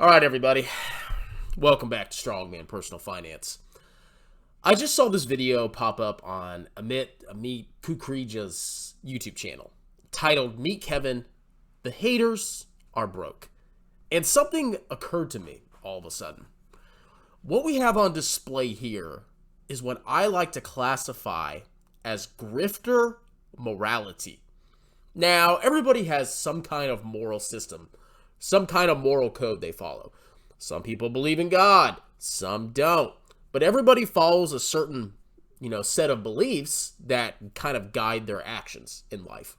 All right, everybody. Welcome back to Strongman Personal Finance. I just saw this video pop up on Amit Kukreja's YouTube channel titled Meet Kevin, The Haters Are Broke. And something occurred to me all of a sudden. What we have on display here is what I like to classify as grifter morality. Now, everybody has some kind of moral system, some kind of moral code they follow. Some people believe in God, some don't. But everybody follows a certain, set of beliefs that kind of guide their actions in life.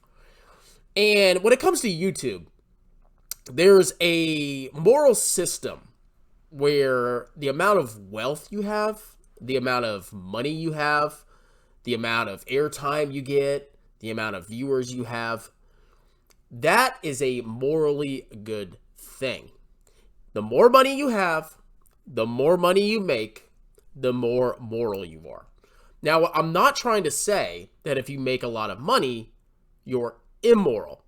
And when it comes to YouTube, there's a moral system where the amount of wealth you have, the amount of money you have, the amount of airtime you get, the amount of viewers you have, that is a morally good thing. The more money you have, the more money you make, the more moral you are. Now, I'm not trying to say that if you make a lot of money, you're immoral.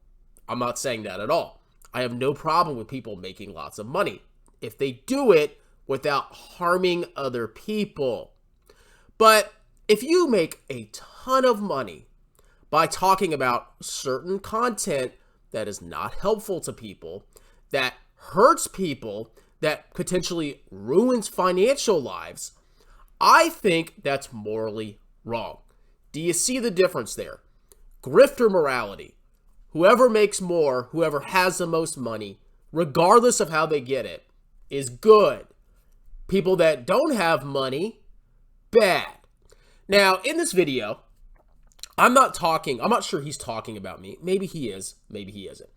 I'm not saying that at all. I have no problem with people making lots of money if they do it without harming other people. But if you make a ton of money by talking about certain content that is not helpful to people, that hurts people, that potentially ruins financial lives, I think that's morally wrong. Do you see the difference there? Grifter morality. Whoever makes more, whoever has the most money, regardless of how they get it, is good. People that don't have money, bad. Now, in this video, I'm not sure he's talking about me. Maybe he is, maybe he isn't.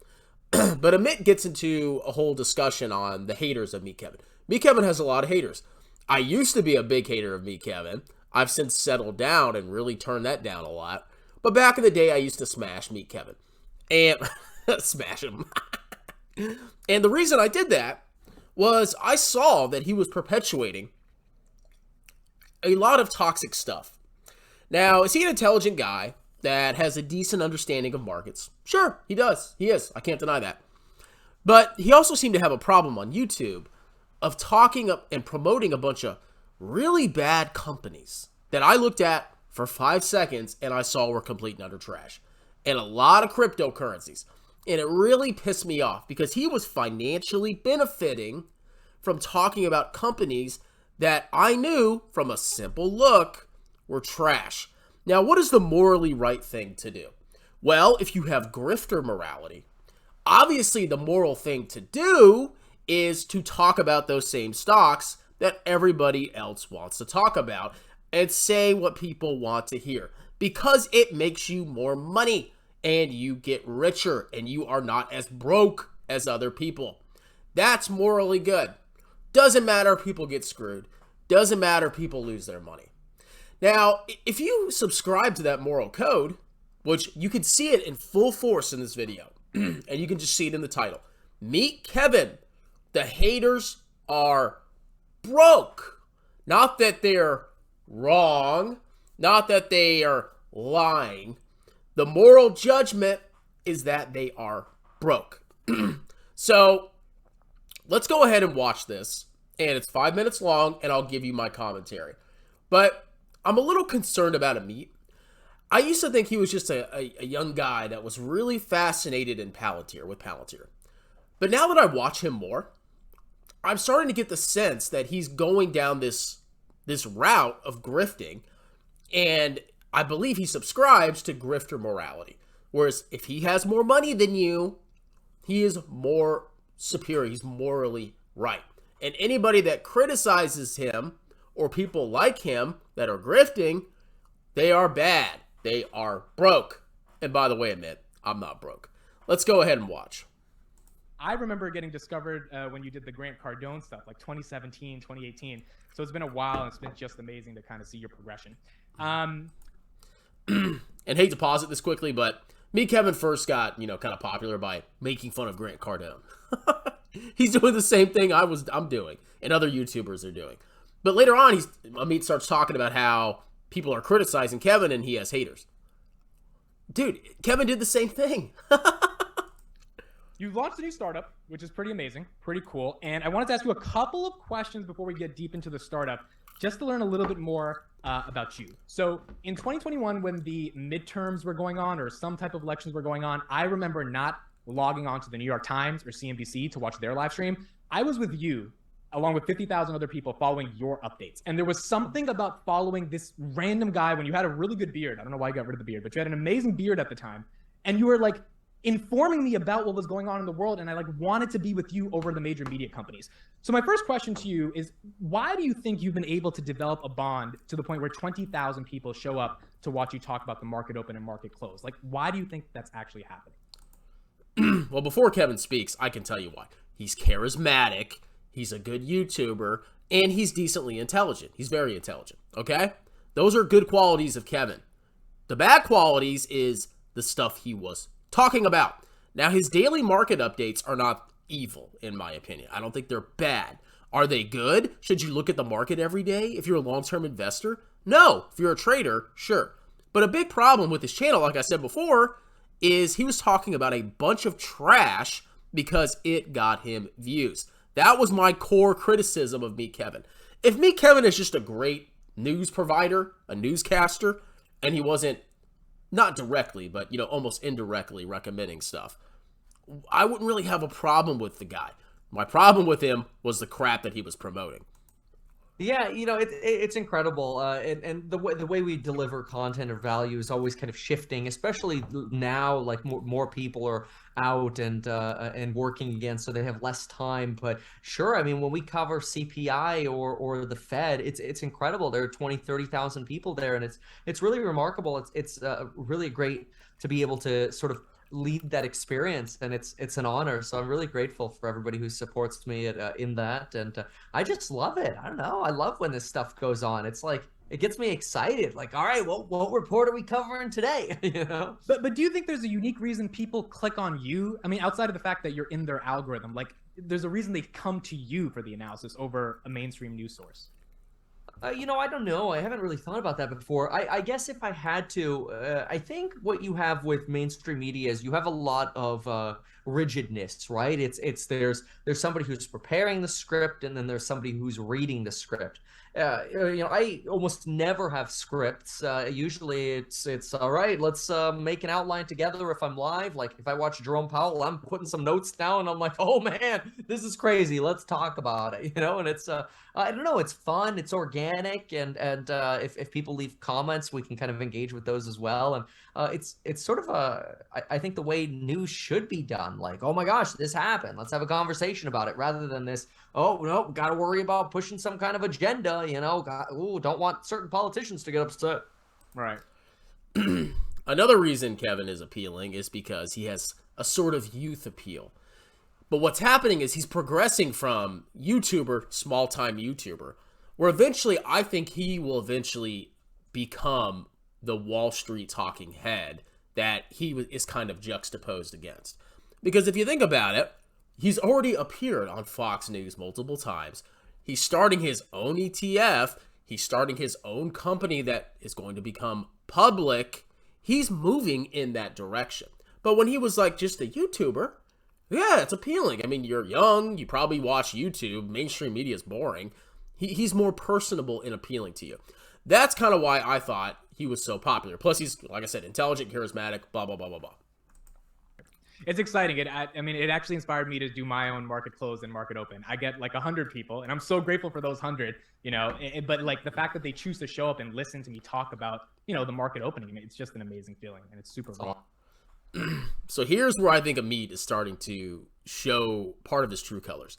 But Amit gets into a whole discussion on the haters of Meet Kevin. Meet Kevin has a lot of haters. I used to be a big hater of Meet Kevin. I've since settled down and really turned that down a lot. But back in the day, I used to smash Meet Kevin. And smash him. And the reason I did that was I saw that he was perpetuating a lot of toxic stuff. Now, is he an intelligent guy that has a decent understanding of markets? Sure, he does. He is. I can't deny that. But he also seemed to have a problem on YouTube of talking up and promoting a bunch of really bad companies that I looked at for 5 seconds and I saw were complete and utter trash. And a lot of cryptocurrencies. And it really pissed me off because he was financially benefiting from talking about companies that I knew from a simple look were trash. Now, what is the morally right thing to do? Well, if you have grifter morality, obviously the moral thing to do is to talk about those same stocks that everybody else wants to talk about and say what people want to hear because it makes you more money and you get richer and you are not as broke as other people. That's morally good. Doesn't matter if people get screwed. Doesn't matter if people lose their money. Now, if you subscribe to that moral code, which you can see it in full force in this video, and you can just see it in the title, Meet Kevin, the haters are broke. Not that they're wrong, not that they are lying. The moral judgment is that they are broke. So, let's go ahead and watch this, and it's 5 minutes long, and I'll give you my commentary. But I'm a little concerned about Amit. I used to think he was just a young guy that was really fascinated in Palantir. But now that I watch him more, I'm starting to get the sense that he's going down this route of grifting, and I believe he subscribes to grifter morality. Whereas if he has more money than you, he is more superior. He's morally right. And anybody that criticizes him or people like him that are grifting, they are bad. They are broke. And by the way, Amit, I'm not broke. Let's go ahead and watch. I remember getting discovered when you did the Grant Cardone stuff, like 2017, 2018. So it's been a while, and it's been just amazing to kind of see your progression. And hate to pause it this quickly, but Meet Kevin first got, kind of popular by making fun of Grant Cardone. He's doing the same thing I'm doing, and other YouTubers are doing. But later on, Amit starts talking about how people are criticizing Kevin and he has haters. Dude, Kevin did the same thing. You've launched a new startup, which is pretty amazing, pretty cool. And I wanted to ask you a couple of questions before we get deep into the startup, just to learn a little bit more about you. So in 2021, when the midterms were going on or some type of elections were going on, I remember not logging on to the New York Times or CNBC to watch their live stream. I was with you along with 50,000 other people following your updates. And there was something about following this random guy when you had a really good beard. I don't know why you got rid of the beard, but you had an amazing beard at the time. And you were like informing me about what was going on in the world. And I like wanted to be with you over the major media companies. So my first question to you is, why do you think you've been able to develop a bond to the point where 20,000 people show up to watch you talk about the market open and market close? Like, why do you think that's actually happening? Well, before Kevin speaks, I can tell you why. He's charismatic. He's a good YouTuber, and he's decently intelligent. He's very intelligent, okay? Those are good qualities of Kevin. The bad qualities is the stuff he was talking about. Now, his daily market updates are not evil, in my opinion. I don't think they're bad. Are they good? Should you look at the market every day if you're a long-term investor? No. If you're a trader, sure. But a big problem with his channel, like I said before, is he was talking about a bunch of trash because it got him views. That was my core criticism of Meet Kevin. If Meet Kevin is just a great news provider, a newscaster, and he wasn't, not directly, but, you know, almost indirectly recommending stuff, I wouldn't really have a problem with the guy. My problem with him was the crap that he was promoting. Yeah, you know, it's incredible, and the way we deliver content or value is always kind of shifting, especially now. Like more people are out and working again, so they have less time. But sure, I mean, when we cover CPI or the Fed, it's incredible. There are 20,000-30,000 people there, and it's really remarkable. It's really great to be able to sort of lead that experience, and it's an honor. So I'm really grateful for everybody who supports me in that, and I just love it. I don't know, I love when this stuff goes on. It's like, it gets me excited. Like, all right, what report are we covering today? You know. But do you think there's a unique reason people click on you? I mean, outside of the fact that you're in their algorithm, like there's a reason they come to you for the analysis over a mainstream news source. You know, I don't know. I haven't really thought about that before. I guess if I had to, I think what you have with mainstream media is you have a lot of rigidness, right? There's somebody who's preparing the script, and then there's somebody who's reading the script. You know, I almost never have scripts. Usually it's all right, let's make an outline together if I'm live. Like if I watch Jerome Powell, I'm putting some notes down and I'm like, oh man, this is crazy. Let's talk about it, you know? And it's, I don't know, it's fun, it's organic. And if people leave comments, we can kind of engage with those as well. And it's sort of I think the way news should be done. Like, oh my gosh, this happened, let's have a conversation about it, rather than this, oh no, got to worry about pushing some kind of agenda, you know, don't want certain politicians to get upset. Right. Another reason Kevin is appealing is because he has a sort of youth appeal. But what's happening is he's progressing from YouTuber, small-time YouTuber, where eventually I think he will eventually become the Wall Street talking head that he is kind of juxtaposed against. Because if you think about it, he's already appeared on Fox News multiple times. He's starting his own ETF. He's starting his own company that is going to become public. He's moving in that direction. But when he was like just a YouTuber, yeah, it's appealing. I mean, you're young. You probably watch YouTube. Mainstream media is boring. He's more personable and appealing to you. That's kind of why I thought he was so popular. Plus, he's, like I said, intelligent, charismatic, blah, blah, blah, blah, blah. It's exciting. I mean, it actually inspired me to do my own market close and market open. I get like 100 people, and I'm so grateful for those 100, you know, but like the fact that they choose to show up and listen to me talk about, you know, the market opening, it's just an amazing feeling, and it's super fun. So here's where I think Amit is starting to show part of his true colors.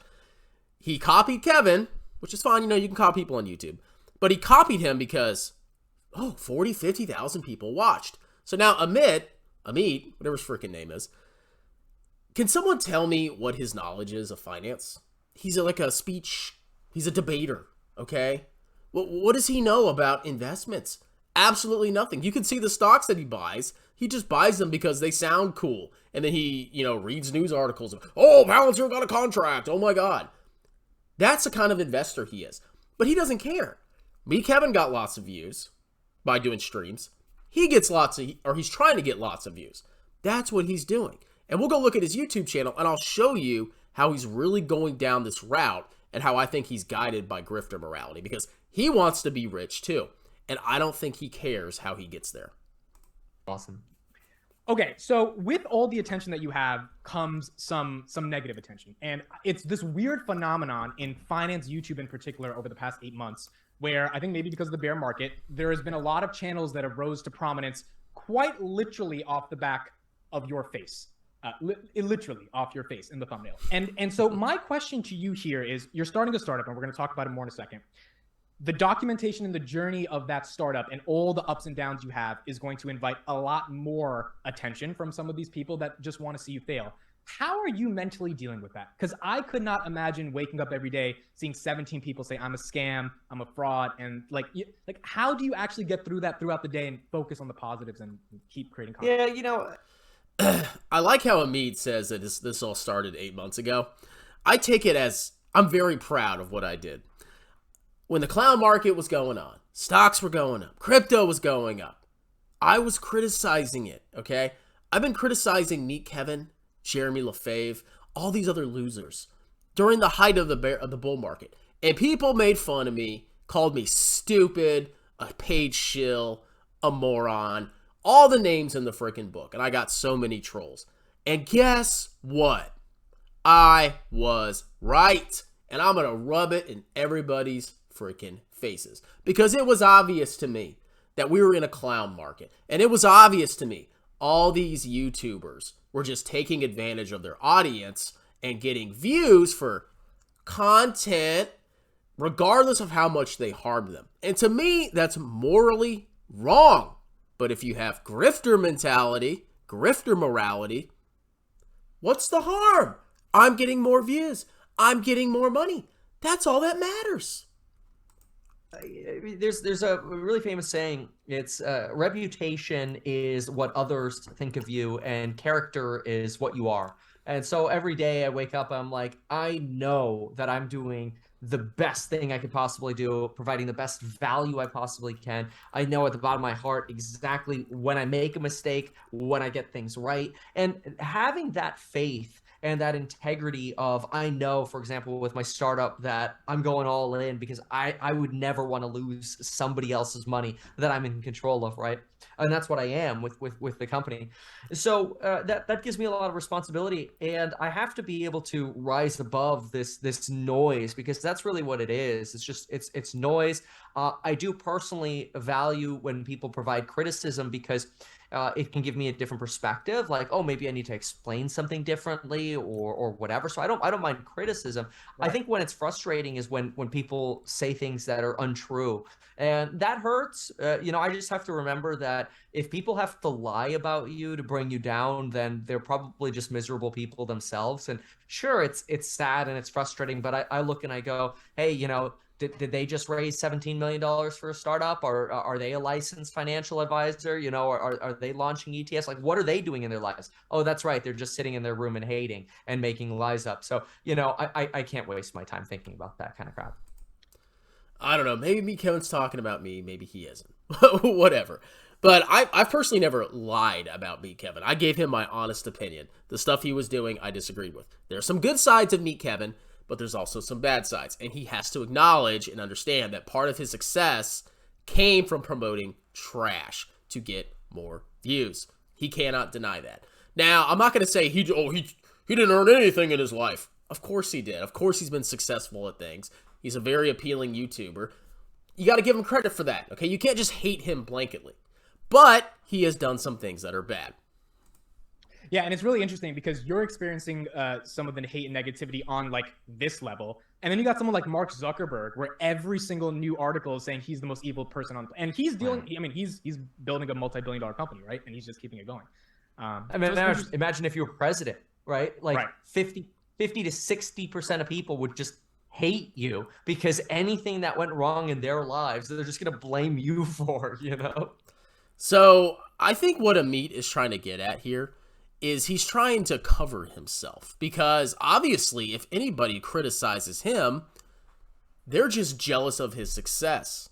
He copied Kevin, which is fine. You know, you can copy people on YouTube, but he copied him because, 40, 50,000 people watched. So now Amit, whatever his freaking name is, can someone tell me what his knowledge is of finance? He's he's a debater, okay? What does he know about investments? Absolutely nothing. You can see the stocks that he buys. He just buys them because they sound cool. And then he, you know, reads news articles of, Palantir got a contract. Oh my God. That's the kind of investor he is. But he doesn't care. Me, Kevin, got lots of views by doing streams. He gets he's trying to get lots of views. That's what he's doing. And we'll go look at his YouTube channel, and I'll show you how he's really going down this route and how I think he's guided by grifter morality, because he wants to be rich too. And I don't think he cares how he gets there. Awesome. Okay, so with all the attention that you have comes some negative attention. And it's this weird phenomenon in finance YouTube in particular over the past 8 months, where I think maybe because of the bear market, there has been a lot of channels that have rose to prominence quite literally off the back of your face. Literally off your face in the thumbnail. And so my question to you here is, you're starting a startup, and we're going to talk about it more in a second. The documentation and the journey of that startup and all the ups and downs you have is going to invite a lot more attention from some of these people that just want to see you fail. How are you mentally dealing with that? Because I could not imagine waking up every day seeing 17 people say, I'm a scam, I'm a fraud. And like how do you actually get through that throughout the day and focus on the positives and keep creating content? Yeah, you know, I like how Amit says that this all started 8 months ago. I take it as I'm very proud of what I did. When the clown market was going on, stocks were going up, crypto was going up, I was criticizing it, okay? I've been criticizing Meet Kevin, Jeremy LaFave, all these other losers during the height of the bull market. And people made fun of me, called me stupid, a paid shill, a moron, all the names in the freaking book. And I got so many trolls. And guess what? I was right. And I'm going to rub it in everybody's freaking faces, because it was obvious to me that we were in a clown market, and it was obvious to me all these YouTubers were just taking advantage of their audience and getting views for content regardless of how much they harmed them. And to me, that's morally wrong. But if you have grifter mentality, grifter morality, what's the harm? I'm getting more views, I'm getting more money. That's all that matters. There's a really famous saying. It's reputation is what others think of you, and character is what you are. And so every day I wake up, I'm like, I know that I'm doing the best thing I could possibly do, providing the best value I possibly can. I know at the bottom of my heart exactly when I make a mistake, when I get things right, and having that faith and that integrity of, I know, for example, with my startup, that I'm going all in because I would never want to lose somebody else's money that I'm in control of, right? And that's what I am with the company. So that gives me a lot of responsibility, and I have to be able to rise above this noise, because that's really what it is. It's just it's noise. I do personally value when people provide criticism, because it can give me a different perspective, like, oh, maybe I need to explain something differently or whatever. So I don't mind criticism. Right. I think when it's frustrating is when people say things that are untrue, and that hurts. I just have to remember that if people have to lie about you to bring you down, then they're probably just miserable people themselves. And sure, it's sad and it's frustrating, but I look and I go, hey, did they just raise $17 million for a startup? Or are they a licensed financial advisor? Are they launching ETFs? Like, what are they doing in their lives? Oh, that's right. They're just sitting in their room and hating and making lies up. So, I can't waste my time thinking about that kind of crap. I don't know. Maybe Kevin's talking about me. Maybe he isn't. Whatever. But I've personally never lied about Meet Kevin. I gave him my honest opinion. The stuff he was doing, I disagreed with. There are some good sides of Meet Kevin, but there's also some bad sides. And he has to acknowledge and understand that part of his success came from promoting trash to get more views. He cannot deny that. Now, I'm not going to say he didn't earn anything in his life. Of course he did. Of course he's been successful at things. He's a very appealing YouTuber. You got to give him credit for that, okay? You can't just hate him blanketly. But he has done some things that are bad. Yeah, and it's really interesting because you're experiencing some of the hate and negativity on like this level, and then you got someone like Mark Zuckerberg, where every single new article is saying he's the most evil person on, and he's dealing. Right. I mean, he's building a multi-billion-dollar company, right? And he's just keeping it going. Imagine if you were president, right? Like right. 50 to 60% of people would just hate you because anything that went wrong in their lives, they're just gonna blame you for, So I think what Amit is trying to get at here is he's trying to cover himself, because obviously if anybody criticizes him, they're just jealous of his success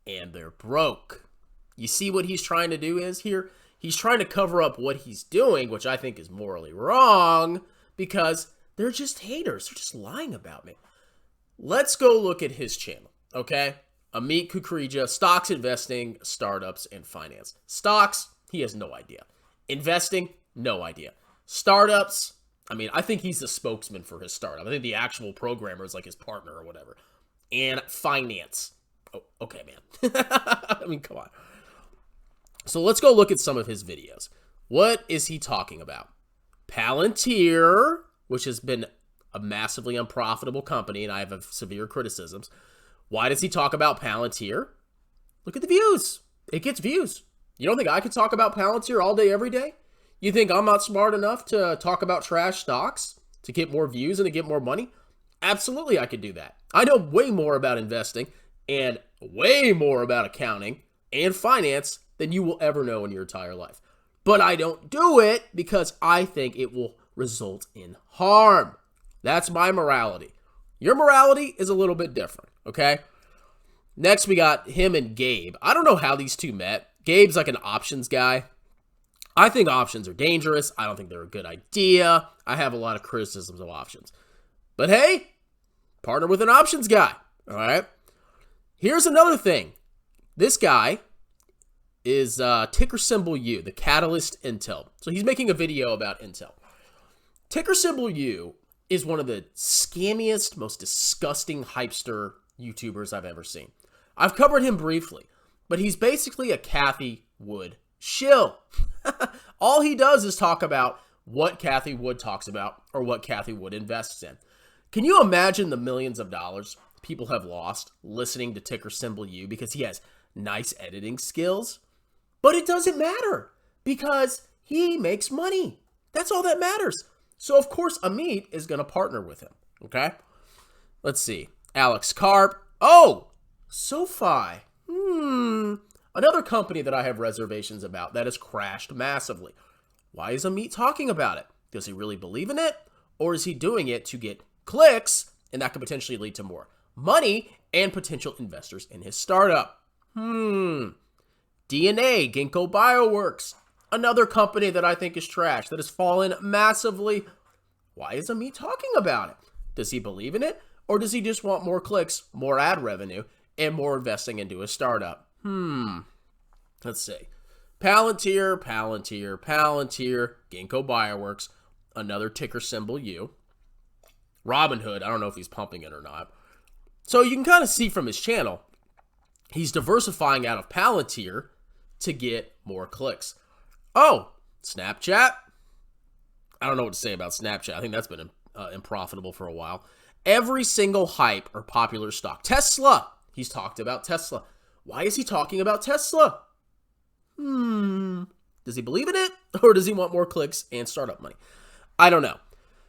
and they're broke. You see what he's trying to do is here? He's trying to cover up what he's doing, which I think is morally wrong, because they're just haters. They're just lying about me. Let's go look at his channel, okay? Amit Kukreja, stocks, investing, startups, and finance. Stocks, he has no idea. Investing, no idea. Startups, I mean, I think he's the spokesman for his startup. I think the actual programmer is like his partner or whatever. And finance. Oh, okay, man. I mean, come on. So let's go look at some of his videos. What is he talking about? Palantir, which has been a massively unprofitable company, and I have severe criticisms. Why does he talk about Palantir? Look at the views. It gets views. You don't think I could talk about Palantir all day, every day? You think I'm not smart enough to talk about trash stocks to get more views and to get more money? Absolutely, I could do that. I know way more about investing and way more about accounting and finance than you will ever know in your entire life. But I don't do it because I think it will result in harm. That's my morality. Your morality is a little bit different, okay? Next, we got him and Gabe. I don't know how these two met. Gabe's like an options guy. I think options are dangerous. I don't think they're a good idea. I have a lot of criticisms of options. But hey, partner with an options guy, all right? Here's another thing. This guy is ticker symbol U, the catalyst Intel. So he's making a video about Intel. Ticker symbol U is one of the scammiest, most disgusting hypester YouTubers I've ever seen. I've covered him briefly, but he's basically a Cathie Wood shill. All he does is talk about what Cathie Wood talks about or what Cathie Wood invests in. Can you imagine the millions of dollars people have lost listening to ticker symbol U because he has nice editing skills? But it doesn't matter because he makes money. That's all that matters. So, of course, Amit is going to partner with him, okay? Let's see. Alex Karp. Oh, SoFi. Another company that I have reservations about that has crashed massively. Why is Amit talking about it? Does he really believe in it? Or is he doing it to get clicks, and that could potentially lead to more money and potential investors in his startup? DNA, Ginkgo Bioworks. Another company that I think is trash, that has fallen massively. Why is Amit talking about it? Does he believe in it? Or does he just want more clicks, more ad revenue, and more investing into a startup? Let's see. Palantir, Ginkgo Bioworks, another ticker symbol U. Robinhood, I don't know if he's pumping it or not. So you can kind of see from his channel, he's diversifying out of Palantir to get more clicks. Oh, Snapchat. I don't know what to say about Snapchat. I think that's been unprofitable for a while. Every single hype or popular stock. Tesla. He's talked about Tesla. Why is he talking about Tesla? Does he believe in it? Or does he want more clicks and startup money? I don't know.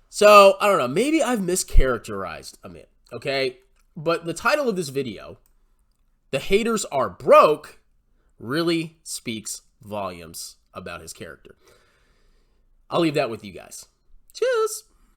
So, I don't know. Maybe I've mischaracterized Amit, okay? But the title of this video, "The Haters Are Broke," really speaks volumes about his character. I'll leave that with you guys. Cheers.